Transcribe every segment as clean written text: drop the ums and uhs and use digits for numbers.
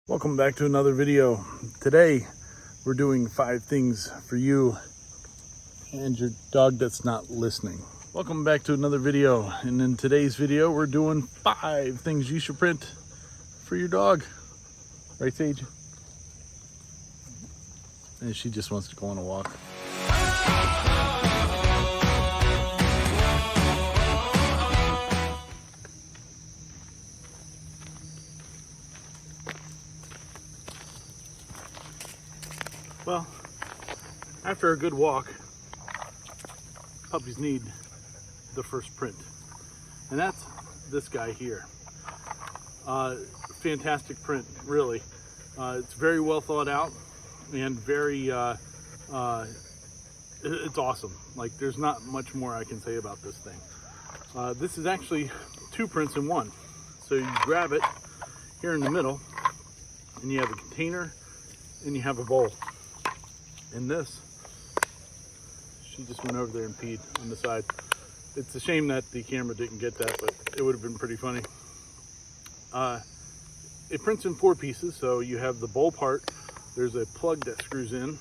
Welcome back to another video. Today we're doing 5 things for you and your dog that's not listening. Welcome back to another video, and in today's video we're doing 5 things you should print for your dog. Right, Sage? And she just wants to go on a walk. Well, after a good walk, puppies need the first print, and that's this guy here. Fantastic print, really. It's very well thought out and very, it's awesome. Like, there's not much more I can say about this thing. This is actually 2 prints in one. So you grab it here in the middle, and you have a container, and you have a bowl. And this, she just went over there and peed on the side. It's a shame that the camera didn't get that, but it would have been pretty funny. It prints in 4 pieces, so you have the bowl part, there's a plug that screws in,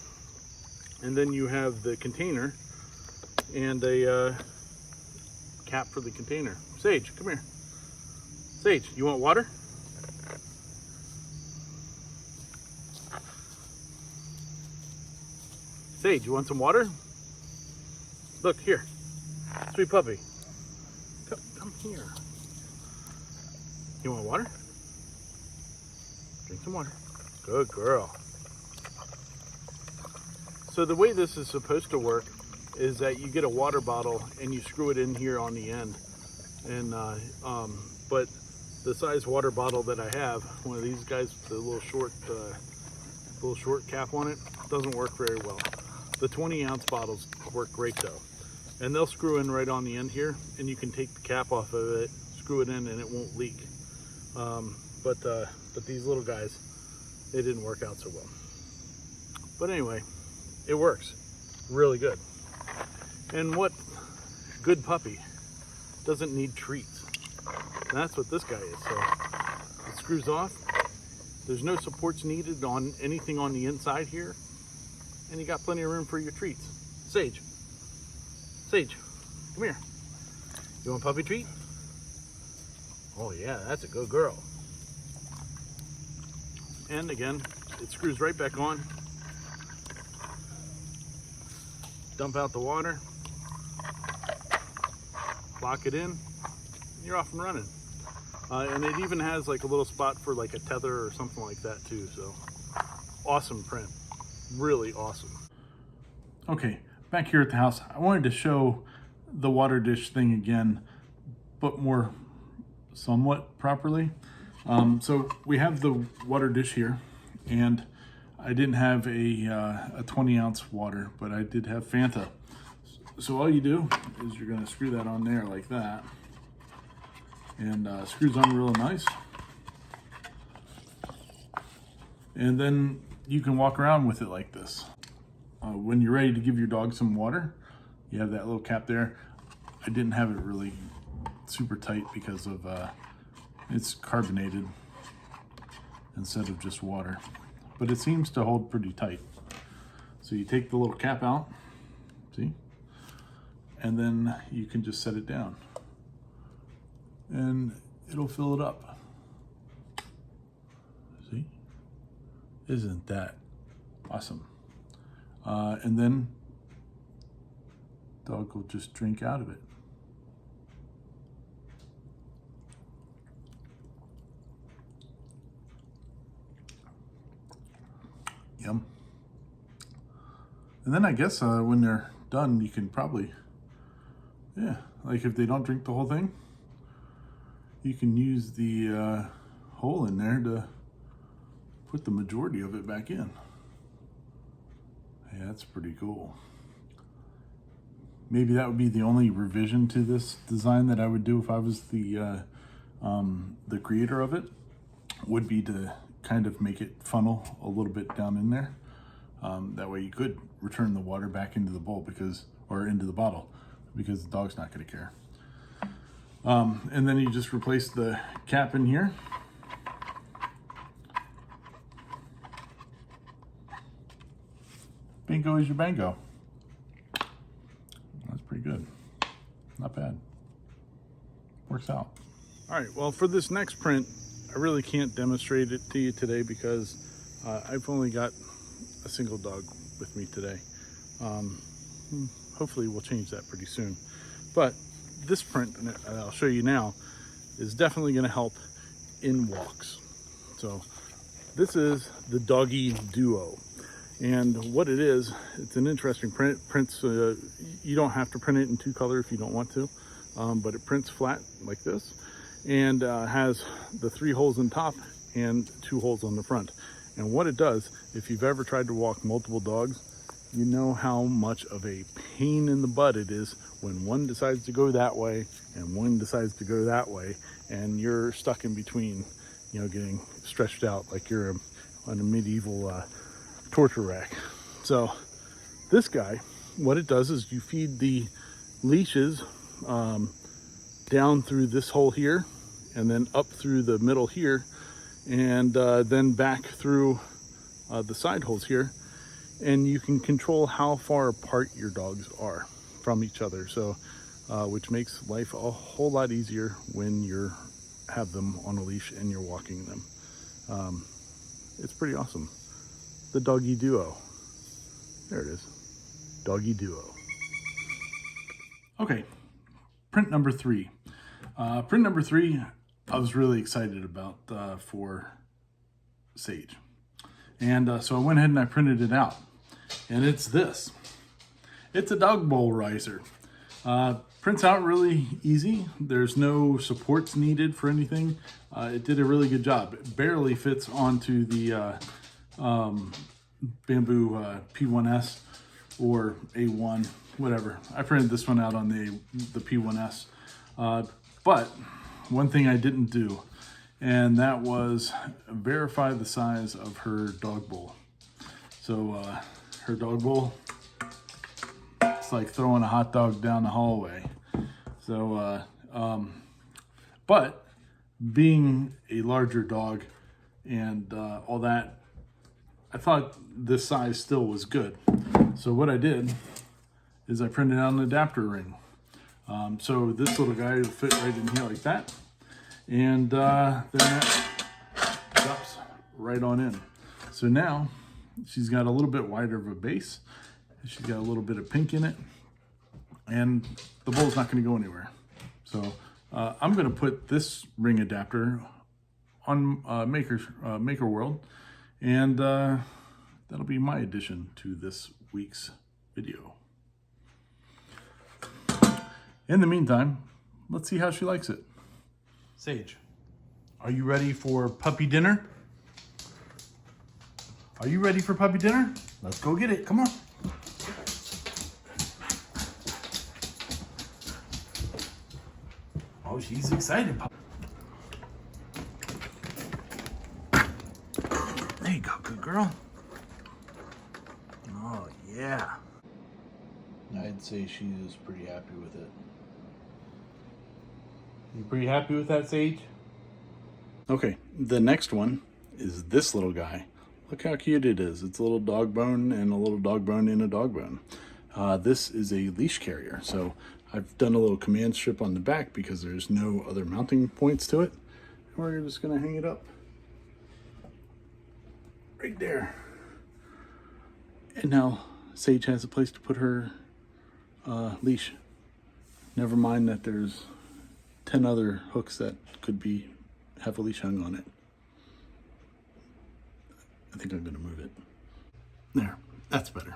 and then you have the container and a cap for the container. Sage, come here. Sage, you want water? Sage, you want some water? Look, here. Sweet puppy. Come here. You want water? Drink some water. Good girl. So the way this is supposed to work is that you get a water bottle and you screw it in here on the end. And but the size water bottle that I have, one of these guys, the little short cap on it, doesn't work very well. The 20-ounce bottles work great though, and they'll screw in right on the end here, and you can take the cap off of it, screw it in, and it won't leak. But these little guys, they didn't work out so well. But anyway, it works really good. And what good puppy doesn't need treats? And that's what this guy is. So it screws off. There's no supports needed on anything on the inside here. And you got plenty of room for your treats. Sage, come here. You want a puppy treat? Oh yeah, that's a good girl. And again, it screws right back on. Dump out the water. Lock it in. And you're off and running. And it even has like a little spot for like a tether or something like that too. So awesome print. Really awesome. Okay, back here at the house, I wanted to show the water dish thing again, but more somewhat properly. So we have the water dish here, and I didn't have a 20-ounce water, but I did have Fanta. So all you do is you're going to screw that on there like that, and screws on real nice. And then you can walk around with it like this. When you're ready to give your dog some water, you have that little cap there. I didn't have it really super tight because of it's carbonated instead of just water, but it seems to hold pretty tight. So you take the little cap out, see, and then you can just set it down and it'll fill it up. See? Isn't that awesome? And then dog will just drink out of it. Yum. And then I guess when they're done, you can probably, yeah, like if they don't drink the whole thing, you can use the hole in there to put the majority of it back in. Yeah, that's pretty cool. Maybe that would be the only revision to this design that I would do if I was the creator of it, would be to kind of make it funnel a little bit down in there. That way you could return the water back into the bowl or into the bottle, because the dog's not going to care. And then you just replace the cap in here. Bingo is your bango. That's pretty good. Not bad. Works out. All right, well, for this next print, I really can't demonstrate it to you today because I've only got a single dog with me today. Hopefully we'll change that pretty soon. But this print, and I'll show you now, is definitely going to help in walks. So this is the Doggy Duo. And what it is, it's an interesting print. Prints, you don't have to print it in 2 color if you don't want to, but it prints flat like this, and has the 3 holes in top and 2 holes on the front. And what it does, if you've ever tried to walk multiple dogs, you know how much of a pain in the butt it is when one decides to go that way and one decides to go that way, and you're stuck in between, you know, getting stretched out like you're on a medieval torture rack. So this guy, what it does is you feed the leashes down through this hole here, and then up through the middle here, and then back through the side holes here, and you can control how far apart your dogs are from each other. So which makes life a whole lot easier when you have them on a leash and you're walking them. It's pretty awesome. The Doggy Duo. There it is. Doggy Duo. Okay, print number 3. Print number 3, I was really excited about for Sage. And so I went ahead and I printed it out. And it's this. It's a dog bowl riser. Prints out really easy. There's no supports needed for anything. It did a really good job. It barely fits onto the Bamboo P1S or A1, whatever. I printed this one out on the P1S. But one thing I didn't do, and that was verify the size of her dog bowl. So her dog bowl, it's like throwing a hot dog down the hallway. So, but being a larger dog and all that, I thought this size still was good. So what I did is I printed out an adapter ring. So this little guy will fit right in here like that. And then that drops right on in. So now she's got a little bit wider of a base. She's got a little bit of pink in it. And the bowl's not going to go anywhere. So I'm going to put this ring adapter on Maker World, and that'll be my addition to this week's video. In the meantime, let's see how she likes it. Sage, are you ready for puppy dinner? Are you ready for puppy dinner? Let's go get it. Come on. Oh, she's excited. There you go, good girl. Oh, yeah. I'd say she is pretty happy with it. You pretty happy with that, Sage? Okay, the next one is this little guy. Look how cute it is. It's a little dog bone and a little dog bone in a dog bone. This is a leash carrier. So I've done a little command strip on the back because there's no other mounting points to it. And we're just gonna hang it up right there. And now Sage has a place to put her leash. Never mind that there's 10 other hooks that could have a leash hung on it. I think I'm gonna move it. There, that's better.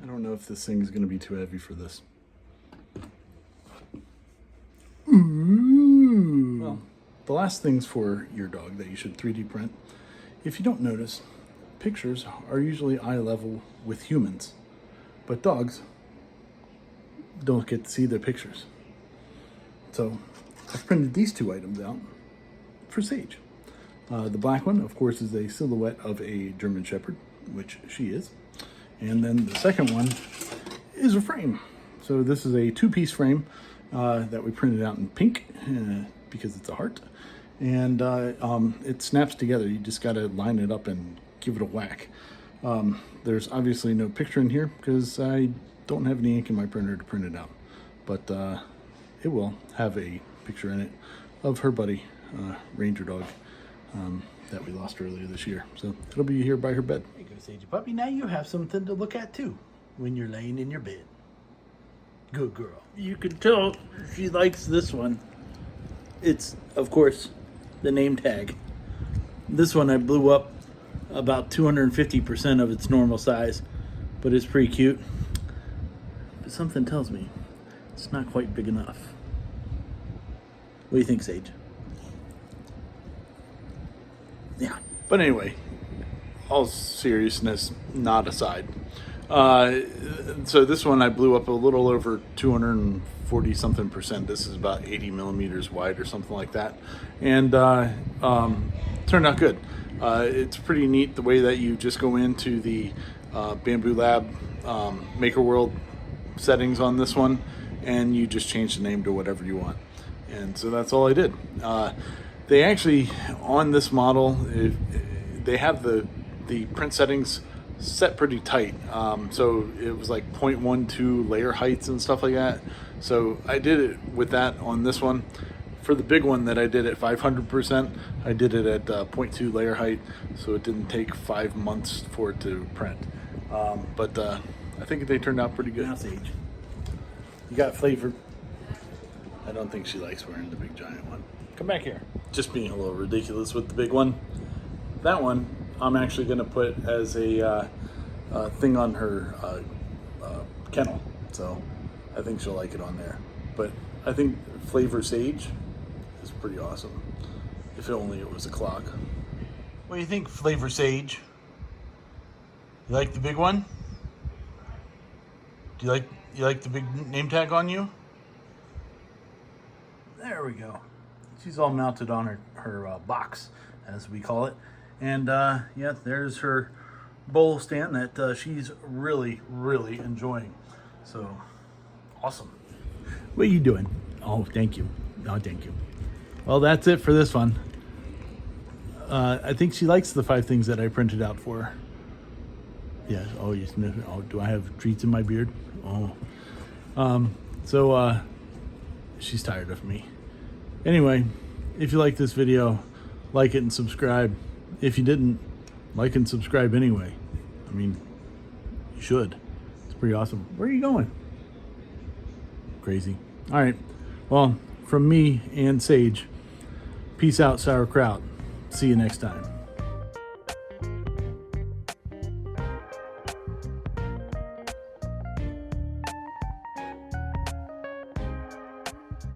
I don't know if this thing is gonna be too heavy for this. Ooh. Well, the last things for your dog that you should 3D print, if you don't notice, pictures are usually eye level with humans, but dogs don't get to see their pictures. So I've printed these 2 items out for Sage. The black one, of course, is a silhouette of a German Shepherd, which she is. And then the second one is a frame. So this is a 2-piece frame that we printed out in pink because it's a heart. And it snaps together. You just got to line it up and give it a whack. There's obviously no picture in here because I don't have any ink in my printer to print it out, but it will have a picture in it of her buddy, Ranger Dog, that we lost earlier this year. So it'll be here by her bed. There you go, Sagey Puppy. Now you have something to look at too when you're laying in your bed. Good girl. You can tell she likes this one. It's, of course, the name tag. This one I blew up about 250% of its normal size, but it's pretty cute. But something tells me it's not quite big enough. What do you think, Sage? Yeah. But anyway, all seriousness not aside. So this one I blew up a little over 240 something percent. This is about 80 millimeters wide or something like that. And turned out good. It's pretty neat the way that you just go into the Bambu Lab Maker World settings on this one, and you just change the name to whatever you want. And so that's all I did. They actually, on this model, they have the print settings set pretty tight. So it was like 0.12 layer heights and stuff like that. So I did it with that on this one. For the big one that I did at 500%, I did it at 0.2 layer height, so it didn't take 5 months for it to print. But I think they turned out pretty good. Now, Sage, you got flavor. I don't think she likes wearing the big giant one. Come back here. Just being a little ridiculous with the big one. That one I'm actually going to put as a thing on her kennel, so I think she'll like it on there. But I think Flavor Sage is pretty awesome. If only it was a clock. What do you think, Flavor Sage? You like the big one? Do you like the big name tag on you? There we go. She's all mounted on her box, as we call it. And yeah, there's her bowl stand that she's really, really enjoying. So, awesome. What are you doing? Oh, thank you. Oh, thank you. Well, that's it for this one. I think she likes the 5 things that I printed out for her. Yeah. Oh, you sniff. Oh, do I have treats in my beard? Oh. So she's tired of me. Anyway, if you like this video, like it and subscribe. If you didn't, like and subscribe anyway. I mean, you should. It's pretty awesome. Where are you going? Crazy. All right. Well, from me and Sage, peace out, sauerkraut. See you next time.